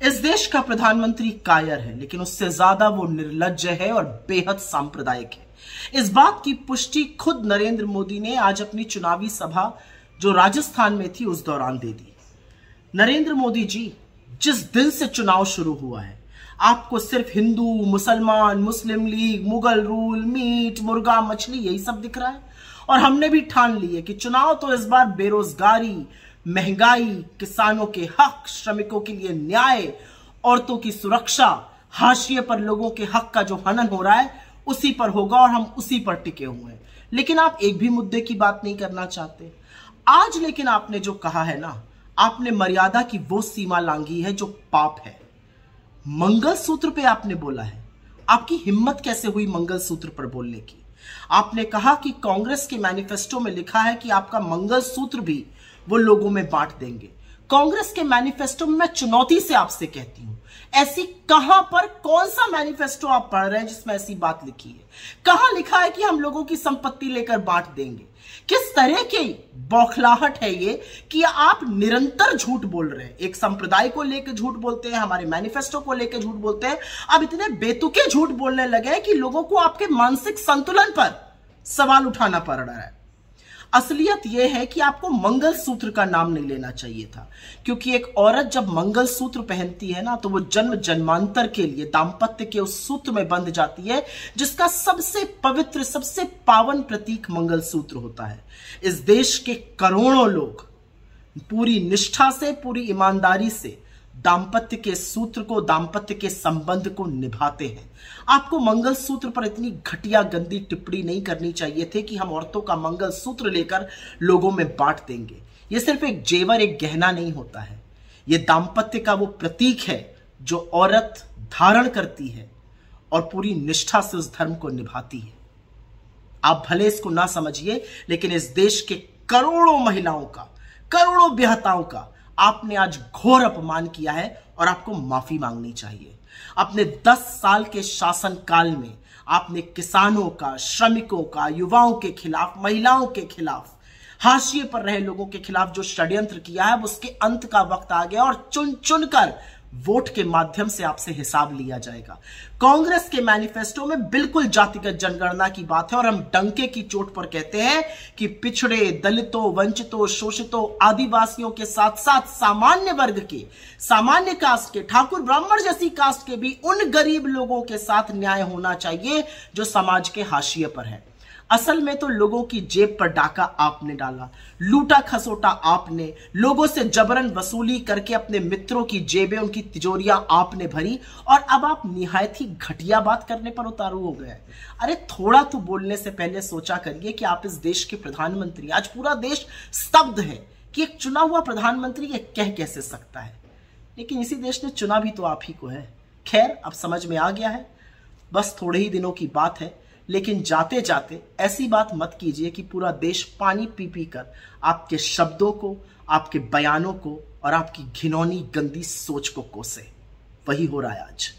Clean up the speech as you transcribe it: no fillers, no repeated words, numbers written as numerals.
इस देश का प्रधानमंत्री कायर है, लेकिन उससे ज्यादा वो निर्लज्ज है और बेहद सांप्रदायिक है। इस बात की पुष्टि खुद नरेंद्र मोदी ने आज अपनी चुनावी सभा जो राजस्थान में थी उस दौरान दे दी। नरेंद्र मोदी जी, जिस दिन से चुनाव शुरू हुआ है आपको सिर्फ हिंदू, मुसलमान, मुस्लिम लीग, मुगल रूल, मीट, मुर्गा, मछली यही सब दिख रहा है। और हमने भी ठान ली है कि चुनाव तो इस बार बेरोजगारी, महंगाई, किसानों के हक, श्रमिकों के लिए न्याय, औरतों की सुरक्षा, हाशिए पर लोगों के हक का जो हनन हो रहा है उसी पर होगा और हम उसी पर टिके हुए हैं। लेकिन आप एक भी मुद्दे की बात नहीं करना चाहते आज। लेकिन आपने जो कहा है ना, आपने मर्यादा की वो सीमा लांघी है जो पाप है। मंगलसूत्र पे आपने बोला है। आपकी हिम्मत कैसे हुई मंगलसूत्र पर बोलने की? आपने कहा कि कांग्रेस के मैनिफेस्टो में लिखा है कि आपका मंगलसूत्र भी वो लोगों में बांट देंगे। कांग्रेस के मैनिफेस्टो में मैं चुनौती से आपसे कहती हूं, ऐसी कहां पर कौन सा मैनिफेस्टो आप पढ़ रहे हैं जिसमें ऐसी बात लिखी है? कहां लिखा है कि हम लोगों की संपत्ति लेकर बांट देंगे? किस तरह की बौखलाहट है ये कि आप निरंतर झूठ बोल रहे हैं। एक संप्रदाय को लेकर झूठ बोलते हैं, हमारे मैनिफेस्टो को लेकर झूठ बोलते हैं। अब इतने बेतुके झूठ बोलने लगे हैं कि लोगों को आपके मानसिक संतुलन पर सवाल उठाना पड़ रहा है। असलियत यह है कि आपको मंगलसूत्र का नाम नहीं लेना चाहिए था, क्योंकि एक औरत जब मंगलसूत्र पहनती है ना तो वो जन्म जन्मांतर के लिए दाम्पत्य के उस सूत्र में बंध जाती है जिसका सबसे पवित्र, सबसे पावन प्रतीक मंगलसूत्र होता है। इस देश के करोड़ों लोग पूरी निष्ठा से, पूरी ईमानदारी से दाम्पत्य के सूत्र को, दाम्पत्य के संबंध को निभाते हैं। आपको मंगलसूत्र पर इतनी घटिया गंदी टिप्पणी नहीं करनी चाहिए थी कि हम औरतों का मंगलसूत्र लेकर लोगों में बांट देंगे। यह सिर्फ एक जेवर, एक गहना नहीं होता है। यह दाम्पत्य का वो प्रतीक है जो औरत धारण करती है और पूरी निष्ठा से उस धर्म को निभाती है। आप भले इसको ना समझिए, लेकिन इस देश के करोड़ों महिलाओं का, करोड़ों बेहताओं का आपने आज घोर अपमान किया है और आपको माफी मांगनी चाहिए। अपने 10 साल के शासन काल में आपने किसानों का, श्रमिकों का, युवाओं के खिलाफ, महिलाओं के खिलाफ, हाशिए पर रहे लोगों के खिलाफ जो षड्यंत्र किया है उसके अंत का वक्त आ गया और चुन चुनकर वोट के माध्यम से आपसे हिसाब लिया जाएगा। कांग्रेस के मैनिफेस्टो में बिल्कुल जातिगत जनगणना की बात है और हम डंके की चोट पर कहते हैं कि पिछड़े, दलितों, वंचितों, शोषितों, आदिवासियों के साथ साथ सामान्य वर्ग के, सामान्य कास्ट के, ठाकुर ब्राह्मण जैसी कास्ट के भी उन गरीब लोगों के साथ न्याय होना चाहिए जो समाज के हाशिए पर है। असल में तो लोगों की जेब पर डाका आपने डाला, लूटा खसोटा आपने, लोगों से जबरन वसूली करके अपने मित्रों की जेबें, उनकी तिजोरियां आपने भरी और अब आप निहायत ही घटिया बात करने पर उतारू हो गए। अरे थोड़ा तो बोलने से पहले सोचा करिए कि आप इस देश के प्रधानमंत्री। आज पूरा देश स्तब्ध है कि एक चुना हुआ प्रधानमंत्री ये कह कैसे सकता है, लेकिन इसी देश ने चुना भी तो आप ही को है। खैर, अब समझ में आ गया है, बस थोड़े ही दिनों की बात है। लेकिन जाते जाते ऐसी बात मत कीजिए कि पूरा देश पानी पी पी कर आपके शब्दों को, आपके बयानों को और आपकी घिनौनी गंदी सोच को कोसे। वही हो रहा है आज।